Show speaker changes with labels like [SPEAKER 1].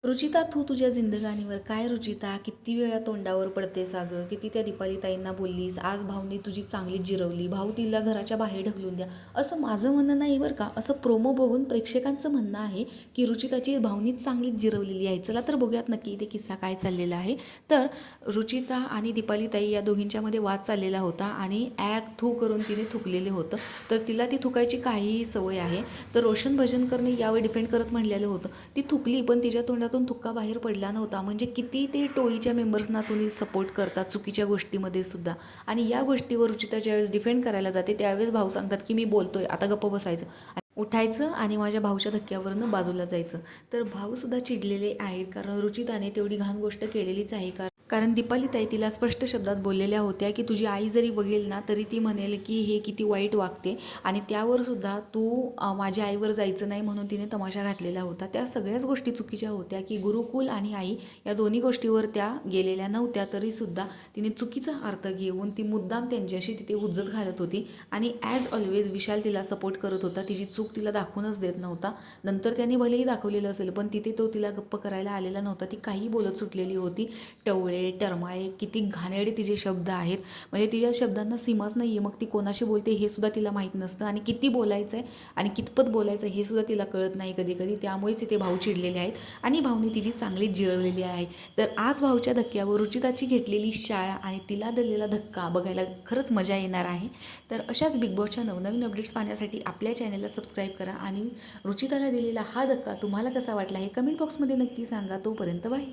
[SPEAKER 1] रुचिता, तू तुझ्या जिंदगानीवर काय रुचिता, किती वेळा तोंडावर पडतेस अगं? किती त्या दीपाली ताईंना बोललीस, आज भाऊने तुझी चांगली जिरवली, भाऊ तिला घराच्या बाहेर ढकलून द्या. असं माझं म्हणणं नाही बरं का. असं प्रोमो बघून प्रेक्षकांचं म्हणणं आहे की रुचिताची भाऊनीच चांगलीच जिरवलेली आहे. चला तर बघूयात नक्की इथे किस्सा काय चाललेला आहे. तर रुचिता आणि दीपाली ताई या दोघींच्यामध्ये वाद चाललेला होता आणि थू करून तिने थुकलेले होतं. तर तिला ती थुकायची काहीही सवय आहे. तर रोशन भजनकरने यावर डिफेंड करत म्हणलेलं होतं, ती थुकली पण तिच्या तोंडातून तुक्का बाहेर पडला नव्हता. म्हणजे किती ते टोळीच्या मेंबर्सना तुम्ही सपोर्ट करतात चुकीच्या गोष्टीमध्ये सुद्धा. आणि या गोष्टीवर रुचिता ज्यावेळेस डिफेंड करायला जाते त्यावेळेस भाऊ सांगतात की मी बोलतोय, आता गप्प बसायचं, उठायचं आणि माझ्या भाऊच्या धक्क्यावरनं बाजूला जायचं. तर भाऊसुद्धा चिडलेले आहेत, कारण रुचिताने तेवढी घाण गोष्ट केलेलीच आहे. कारण दीपाली ताई तिला स्पष्ट शब्दात बोललेल्या होत्या की तुझी आई जरी बघेल ना तरी ती म्हणेल की हे किती वाईट वागते. आणि त्यावर सुद्धा तू माझ्या आईवर जायचं नाही म्हणून तिने तमाशा घातलेला होता. त्या सगळ्याच गोष्टी चुकीच्या होत्या की गुरुकुल आणि आई या दोन्ही गोष्टीवर त्या गेलेल्या नव्हत्या, तरीसुद्धा तिने चुकीचा अर्थ घेऊन ती मुद्दाम त्यांच्याशी तिथे हुज्जत घालत होती. आणि ॲज ऑलवेज विशाल तिला सपोर्ट करत होता, तिची चूक तिला दाखवूनच देत नव्हता. नंतर त्यांनी भलेही दाखवलेलं असेल पण तिथे तो तिला गप्प करायला आलेला नव्हता. ती काही बोलत सुटलेली होती. टवळे, टरमाळे, किती घाणेरडे तिचे शब्द आहेत. म्हणजे तिच्या शब्दांना सीमाच नाही आहे. मग ती कोणाशी बोलते हे सुद्धा तिला माहीत नसतं आणि किती बोलायचं आहे आणि कितपत बोलायचं हे सुद्धा तिला कळत नाही कधी कधी. त्यामुळेच तिथे भाऊ चिडलेले आहेत आणि भाऊने तिची चांगलीच जिरवलेली आहे. तर आज भाऊच्या धक्क्यावर रुचिताची घेतलेली शाळा आणि तिला दिलेला धक्का बघायला खरंच मजा येणार आहे. तर अशाच बिग बॉसच्या नवनवीन अपडेट्स पाहण्यासाठी आपल्या चॅनलला सबस्क्राईब करा आणि रुचिताला दिलेला हा धक्का तुम्हाला कसा वाटला हे कमेंट बॉक्समध्ये नक्की सांगा. तोपर्यंत बाय.